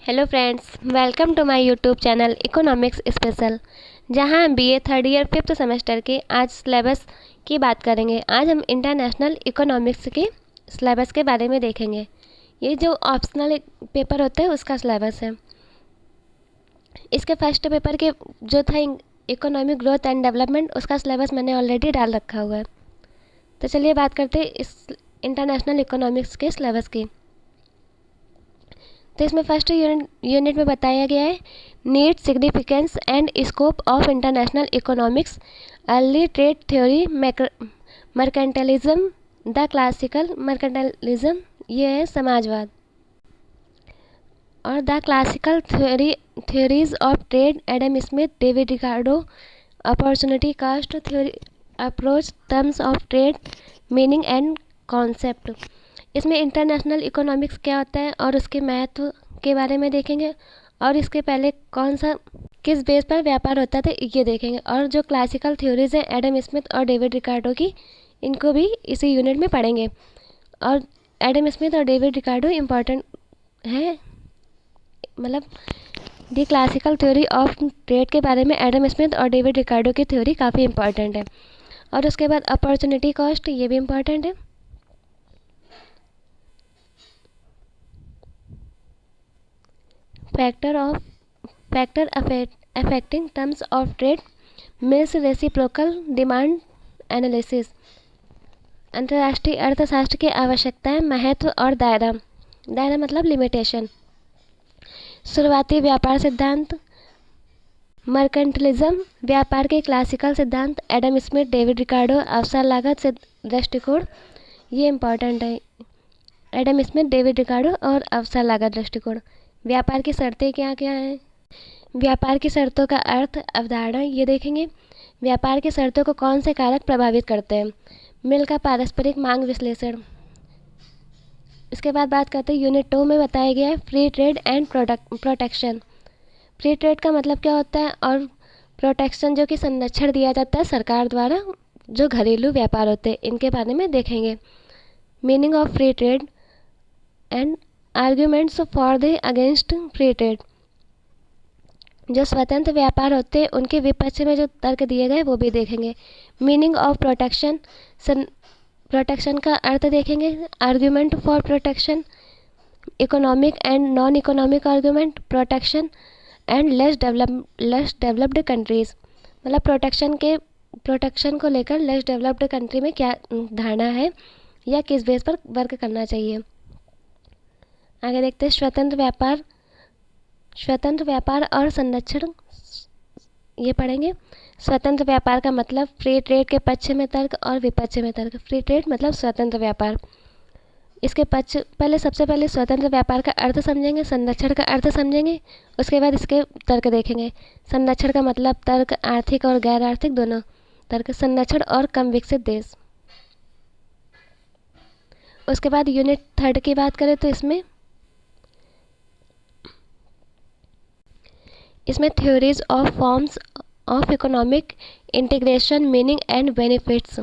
Hello friends, welcome to my YouTube channel economics special, जहां हम BA third year fifth semester के आज syllabus की बात करेंगे। आज हम इंटरनेशनल इकोनॉमिक्स के सिलेबस के बारे में देखेंगे। ये जो ऑप्शनल पेपर होता है उसका सिलेबस है। इसके फर्स्ट पेपर के जो था इकोनॉमिक ग्रोथ एंड डेवलपमेंट, उसका सिलेबस मैंने ऑलरेडी डाल रखा हुआ है। तो चलिए बात करते हैं इस इंटरनेशनल इकोनॉमिक्स के सिलेबस की। तो इसमें फर्स्ट यूनिट में बताया गया है need, significance and scope of international economics, early trade theory, mercantilism, the classical mercantilism, ये है समाजवाद, और the classical theories of trade, Adam Smith, David Ricardo, opportunity cost theory, approach, terms of trade, meaning and concept. इसमें international economics क्या होता है और उसके महत्व के बारे में देखेंगे, और इसके पहले किस बेस पर व्यापार होता था ये देखेंगे। और जो क्लासिकल थ्योरीज हैं एडम स्मिथ और डेविड रिकार्डो की, इनको भी इसी यूनिट में पढ़ेंगे। और एडम स्मिथ और डेविड रिकार्डो इम्पॉर्टेंट है, मतलब दी क्लासिकल थ्योरी ऑफ ट्रेड के बारे में एडम स्मिथ और डेविड रिकार्डो की थ्योरी काफ़ी इंपॉर्टेंट है। और उसके बाद अपॉर्चुनिटी कॉस्ट, ये भी इम्पॉर्टेंट है। Factor affecting terms of trade, mills reciprocal demand analysis, अंतर्राष्ट्रीय अर्थशास्त्र की आवश्यकताएं, महत्व और दायरा मतलब लिमिटेशन, शुरुआती व्यापार सिद्धांत, मर्केंटलिज्म, व्यापार के क्लासिकल सिद्धांत, एडम स्मिथ, डेविड रिकार्डो, अवसर लागत से दृष्टिकोण, ये इम्पॉर्टेंट है। एडम स्मिथ, डेविड रिकार्डो और अवसर लागत दृष्टिकोण। व्यापार की शर्तें क्या क्या हैं, व्यापार की शर्तों का अर्थ, अवधारणा, ये देखेंगे। व्यापार की शर्तों को कौन से कारक प्रभावित करते हैं, मिल का पारस्परिक मांग विश्लेषण। इसके बाद बात करते हैं यूनिट 2 में बताया गया है free trade and protection. Free trade का मतलब क्या होता है, और प्रोटेक्शन जो कि संरक्षण दिया जाता है सरकार द्वारा जो घरेलू व्यापार होते हैं, इनके बारे में देखेंगे। Meaning of free trade and arguments for the against free trade. जो स्वतंत्र व्यापार होते हैं उनके विपक्ष में जो तर्क दिए गए वो भी देखेंगे। मीनिंग ऑफ प्रोटेक्शन, प्रोटेक्शन का अर्थ देखेंगे। Argument for protection, economic and non economic argument, protection and less developed countries, मतलब प्रोटेक्शन को लेकर लेस डेवलप्ड कंट्री में क्या धारणा है या किस बेस पर वर्क करना चाहिए। आगे देखते हैं स्वतंत्र व्यापार और संरक्षण, ये पढ़ेंगे। स्वतंत्र व्यापार का मतलब फ्री ट्रेड के पक्ष में तर्क और विपक्ष में तर्क। फ्री ट्रेड मतलब स्वतंत्र व्यापार, इसके सबसे पहले स्वतंत्र व्यापार का अर्थ समझेंगे, संरक्षण का अर्थ समझेंगे, उसके बाद इसके तर्क देखेंगे। संरक्षण का मतलब तर्क, आर्थिक और गैर आर्थिक दोनों तर्क, संरक्षण और कम विकसित देश। उसके बाद यूनिट 3 की बात करें तो इसमें theories of forms of economic integration, meaning and benefits.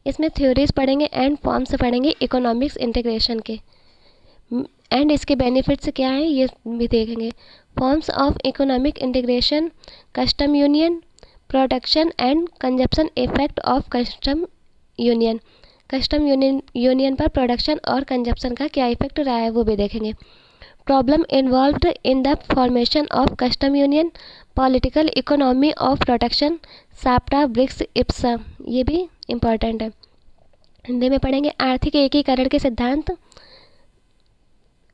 इसमें थ्योरीज पढ़ेंगे एंड फॉर्म्स पढ़ेंगे इकोनॉमिक्स इंटीग्रेशन के, एंड इसके बेनिफिट्स क्या हैं ये भी देखेंगे। Forms of economic integration, custom union, production and consumption effect of custom union. Custom union पर प्रोडक्शन और कंजप्शन का क्या इफेक्ट रहा है वो भी देखेंगे। Problem involved in the formation of custom union, political economy of protection, SAPTA, BRICS, Ipsa, ये भी इम्पॉर्टेंट है। हिंदी में पढ़ेंगे आर्थिक एकीकरण के सिद्धांत,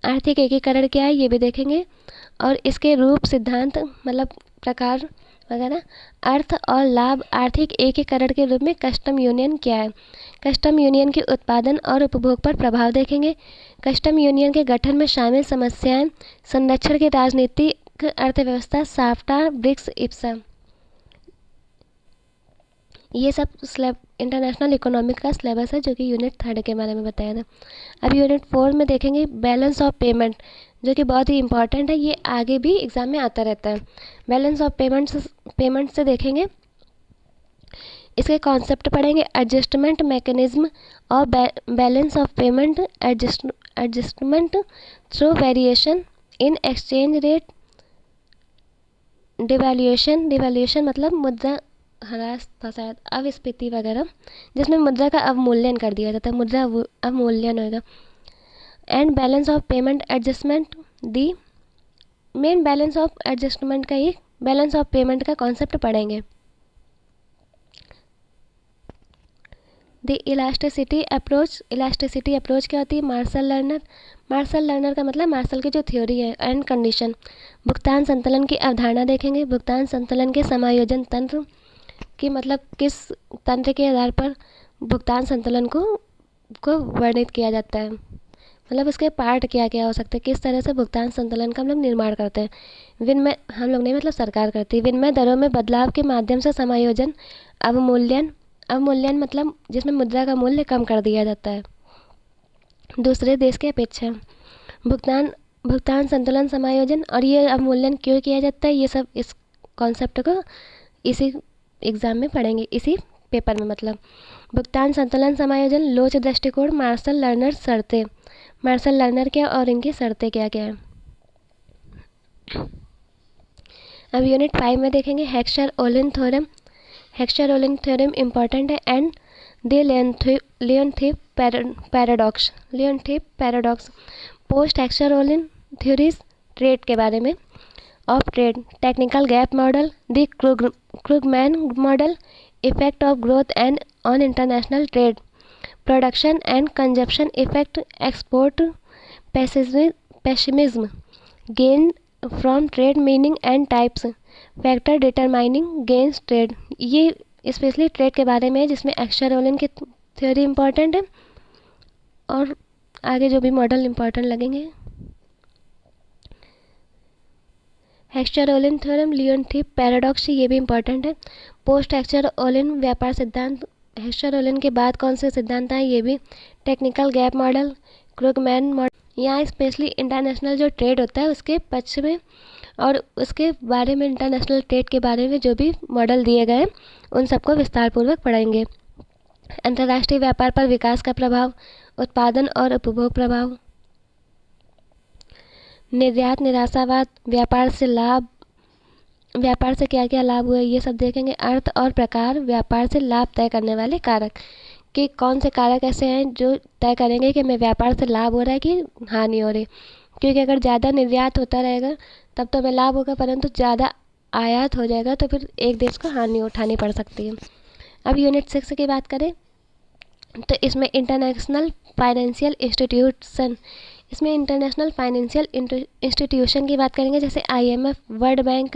आर्थिक एकीकरण क्या है ये भी देखेंगे, और इसके रूप, सिद्धांत मतलब प्रकार वगैरह। अर्थ और लाभ, आर्थिक एकीकरण के रूप में कस्टम यूनियन क्या है, कस्टम यूनियन के उत्पादन और उपभोग पर प्रभाव देखेंगे। कस्टम यूनियन के गठन में शामिल समस्याएं, संरक्षण की राजनीतिक अर्थव्यवस्था, साफ्टा, ब्रिक्स, इप्सा, ये सब इंटरनेशनल इकोनॉमिक का सिलेबस है जो कि यूनिट 3 के बारे में बताया था। अब यूनिट 4 में देखेंगे बैलेंस ऑफ पेमेंट, जो कि बहुत ही इंपॉर्टेंट है, ये आगे भी एग्जाम में आता रहता है। बैलेंस ऑफ पेमेंट से देखेंगे, इसके कॉन्सेप्ट पढ़ेंगे। एडजस्टमेंट मैकेनिज्म और balance of payment, adjustment through variation in exchange rate, devaluation मतलब मुद्रा ह्रास था शायद, अविस्फीति वगैरह, जिसमें मुद्रा का अवमूल्यन कर दिया जाता है, मुद्रा अवमूल्यन होगा। And balance of payment adjustment, the main balance of adjustment का ही बैलेंस ऑफ पेमेंट का कॉन्सेप्ट पढ़ेंगे। द इलास्टिसिटी अप्रोच क्या होती है? मार्शल लर्नर का मतलब मार्शल की जो थ्योरी है एंड कंडीशन। भुगतान संतुलन की अवधारणा देखेंगे। भुगतान संतुलन के समायोजन तंत्र की मतलब किस तंत्र के आधार पर भुगतान संतुलन को वर्णित किया जाता है, मतलब उसके पार्ट क्या क्या हो सकते हैं, किस तरह से भुगतान संतुलन का हम लोग निर्माण करते हैं। विनिमय हम लोग नहीं मतलब सरकार करती है। विनिमय दरों में बदलाव के माध्यम से समायोजन। अवमूल्यन मतलब जिसमें मुद्रा का मूल्य कम कर दिया जाता है दूसरे देश की अपेक्षा। भुगतान संतुलन समायोजन और ये अवमूल्यन क्यों किया जाता है, ये सब इस कॉन्सेप्ट को इसी एग्ज़ाम में पढ़ेंगे, इसी पेपर में मतलब। भुगतान संतुलन समायोजन, लोच दृष्टिकोण, मार्शल लर्नर शर्तें। मार्शल लर्नर क्या और इनकी शर्तें क्या क्या है। अब यूनिट 5 में देखेंगे Heckscher Ohlin theorem. Heckscher Ohlin theorem important है। And the Leontief paradox. Post Heckscher Ohlin theories, trade के बारे में, of trade, technical gap model, the Krugman model, effect of growth and on international trade, production and consumption effect, export pessimism, gain from trade meaning and types, factor determining gains trade. ये specially trade के बारे में है, जिसमें हेक्सचर-ओलिन की theory important है और आगे जो भी मॉडल इंपॉर्टेंट लगेंगे। हेक्सचर-ओलिन थ्योरम, लियोनथिफ पैराडॉक्स, ये भी इंपॉर्टेंट है। पोस्ट हेक्सचर-ओलिन व्यापार सिद्धांत, हेक्सचर-ओलिन के बाद कौन से सिद्धांत आए, ये भी। Technical gap model, Krugman model, यहाँ स्पेशली इंटरनेशनल जो ट्रेड होता है उसके पक्ष में और उसके बारे में, इंटरनेशनल ट्रेड के बारे में जो भी मॉडल दिए गए उन सबको विस्तारपूर्वक पढ़ेंगे। अंतर्राष्ट्रीय व्यापार पर विकास का प्रभाव, उत्पादन और उपभोग प्रभाव, निर्यात निराशावाद, व्यापार से क्या क्या लाभ हुए, ये सब देखेंगे। अर्थ और प्रकार, व्यापार से लाभ तय करने वाले कारक, कि कौन से कारक ऐसे हैं जो तय करेंगे कि मैं व्यापार से लाभ हो रहा है कि हानि हो रही। क्योंकि अगर ज़्यादा निर्यात होता रहेगा तब तो हमें लाभ होगा, परंतु ज़्यादा आयात हो जाएगा तो फिर एक देश को हानि उठानी पड़ सकती है। अब यूनिट 6 की बात करें तो इसमें इंटरनेशनल फाइनेंशियल इंस्टीट्यूशन, इसमें इंटरनेशनल फाइनेंशियल इंस्टीट्यूशन की बात करेंगे, जैसे IMF, world bank,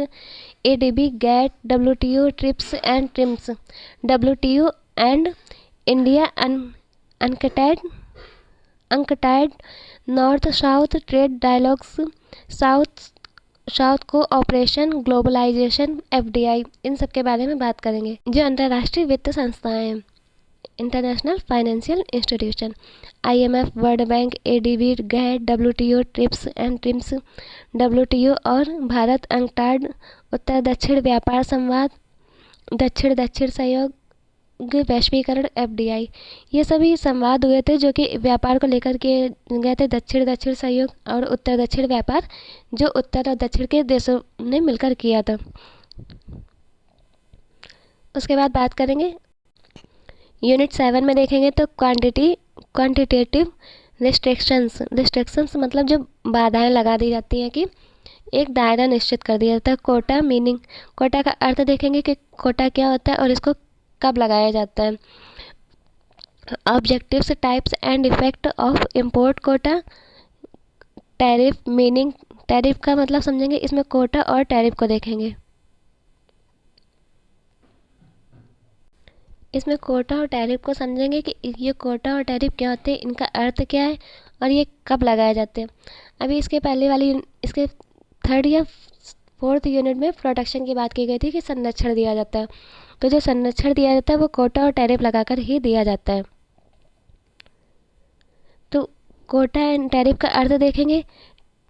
ADB, GATT, WTO, TRIPS and TRIMS, WTO and India UNCTAD north south trade dialogues, south cooperation, globalisation, FDI, इन सब के बारे में बात करेंगे। जो अंतर्राष्ट्रीय वित्त संस्थाएं हैं, international financial institution, IMF, world bank, ADB, GATT, WTO, TRIPS and TRIMS, WTO और भारत अंकटाड उत्तर दक्षिण व्यापार संवाद, दक्षिण दक्षिण सहयोग, वैश्वीकरण, FDI, ये सभी संवाद हुए थे जो कि व्यापार को लेकर के गए थे। दक्षिण दक्षिण सहयोग और उत्तर दक्षिण व्यापार जो उत्तर और दक्षिण के देशों ने मिलकर किया था। उसके बाद बात करेंगे यूनिट 7 में देखेंगे तो क्वांटिटेटिव रिस्ट्रिक्शंस मतलब जो बाधाएं लगा दी जाती हैं कि एक दायरा निश्चित कर दिया जाता है। कोटा मीनिंग, कोटा का अर्थ देखेंगे कि कोटा क्या होता है और इसको कब लगाया जाता है। Objectives, types and effect of import Kota, tariff meaning, tariff का मतलब समझेंगे, इसमें कोटा और टैरिफ को देखेंगे। इसमें कोटा और टैरिफ को समझेंगे कि ये कोटा और टैरिफ क्या होते हैं, इनका अर्थ क्या है और ये कब लगाए जाते हैं। अभी इसके पहले वाली इसके 3rd या 4th यूनिट में प्रोटेक्शन की बात की गई थी कि संरक्षण दिया जाता है, तो जो संरक्षण दिया जाता है वो कोटा और टैरिफ लगाकर ही दिया जाता है। तो कोटा एंड टैरिफ का अर्थ देखेंगे।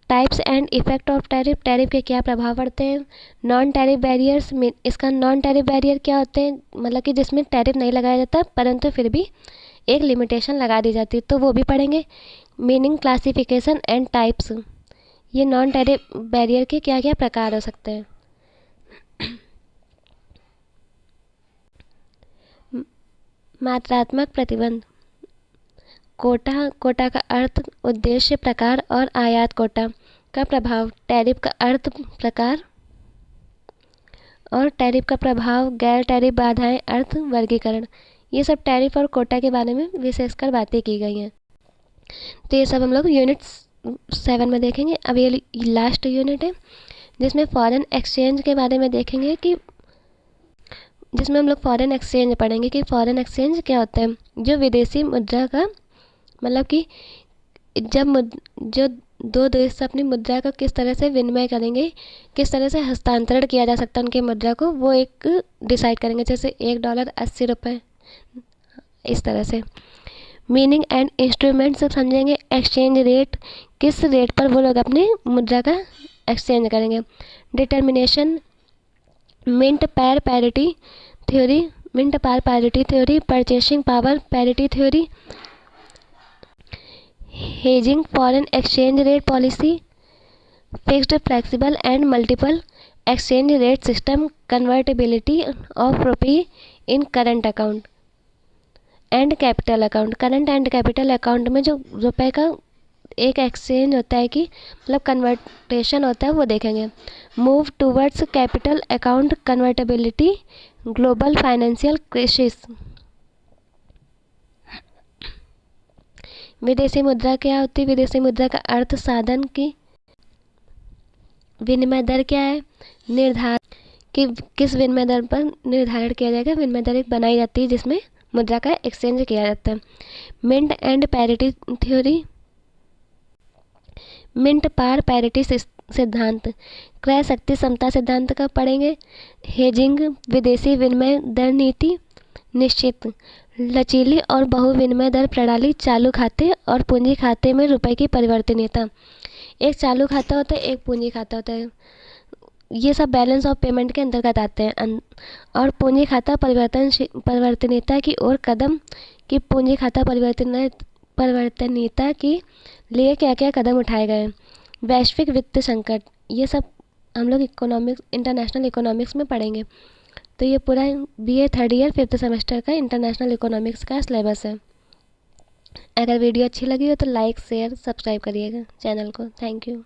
Types and effect of tariff, tariff के क्या प्रभाव पड़ते हैं। नॉन टैरिफ बैरियर्स, इसका नॉन टैरिफ बैरियर क्या होते हैं, मतलब कि जिसमें टैरिफ नहीं लगाया जाता परंतु फिर भी एक लिमिटेशन लगा दी जाती है, तो वो भी पढ़ेंगे। Meaning, classification and types. ये नॉन टैरिफ बैरियर के क्या क्या प्रकार हो सकते हैं। मात्रात्मक प्रतिबंध। कोटा, कोटा का अर्थ उद्देश्य, प्रकार और आयात कोटा का प्रभाव। टैरिफ का अर्थ प्रकार और टैरिफ का प्रभाव, गैर टैरिफ बाधाएं, अर्थ, वर्गीकरण। ये सब टैरिफ और कोटा के बारे में विशेषकर बातें की गई हैं। तो ये सब हम लोग यूनिट 7 में देखेंगे। अब ये लास्ट यूनिट है जिसमें फॉरेन एक्सचेंज के बारे में देखेंगे कि जिसमें हम लोग फॉरेन एक्सचेंज पढ़ेंगे कि फॉरेन एक्सचेंज क्या होता है। जो विदेशी मुद्रा का मतलब कि जो दो देश अपनी मुद्रा का किस तरह से विनिमय करेंगे, किस तरह से हस्तांतरण किया जा सकता है उनकी मुद्रा को, वो एक डिसाइड करेंगे। जैसे $1 80 रुपये, इस तरह से। मीनिंग एंड इंस्ट्रूमेंट्स समझेंगे। एक्सचेंज रेट, किस रेट पर वो लोग अपनी मुद्रा का एक्सचेंज करेंगे। Determination, mint par parity theory, mint par parity theory. Purchasing power parity theory. Hedging, foreign exchange rate policy. Fixed, flexible and multiple exchange rate system. Convertibility of rupee in current account and capital account. Current and capital account में जो रुपए का एक exchange होता है कि मतलब कन्वर्टेशन होता है, वो देखेंगे। Move towards capital account convertibility, global financial crisis. विदेशी मुद्रा क्या होती है। विदेशी मुद्रा का अर्थ साधन की विनिमय दर क्या है, निर्धारण कि किस विनिमय दर पर निर्धारण किया जाएगा। विनिमय दर एक बनाई जाती है जिसमें मुद्रा का एक्सचेंज किया जाता है। Mint and parity theory, mint par parity सिद्धांत। क्रय शक्ति समता सिद्धांत का पढ़ेंगे। हेजिंग, विदेशी विनिमय दर नीति। निश्चित, लचीली और बहु विनिमय दर प्रणाली। चालू खाते और पूंजी खाते में रुपए की परिवर्तनीयता। एक चालू खाता होता है, एक पूंजी खाता होता है। ये सब बैलेंस ऑफ पेमेंट के अंतर्गत आते हैं। और पूंजी खाता परिवर्तनीयता की ओर कदम कि पूंजी खाता परिवर्तनीयता के लिए क्या क्या कदम उठाए गए। वैश्विक वित्त संकट, ये सब हम लोग इकोनॉमिक्स, इंटरनेशनल इकोनॉमिक्स में पढ़ेंगे। तो ये पूरा BA 3rd year 5th semester का इंटरनेशनल इकोनॉमिक्स का सिलेबस है। अगर वीडियो अच्छी लगी हो तो लाइक, शेयर, सब्सक्राइब करिएगा चैनल को। Thank you.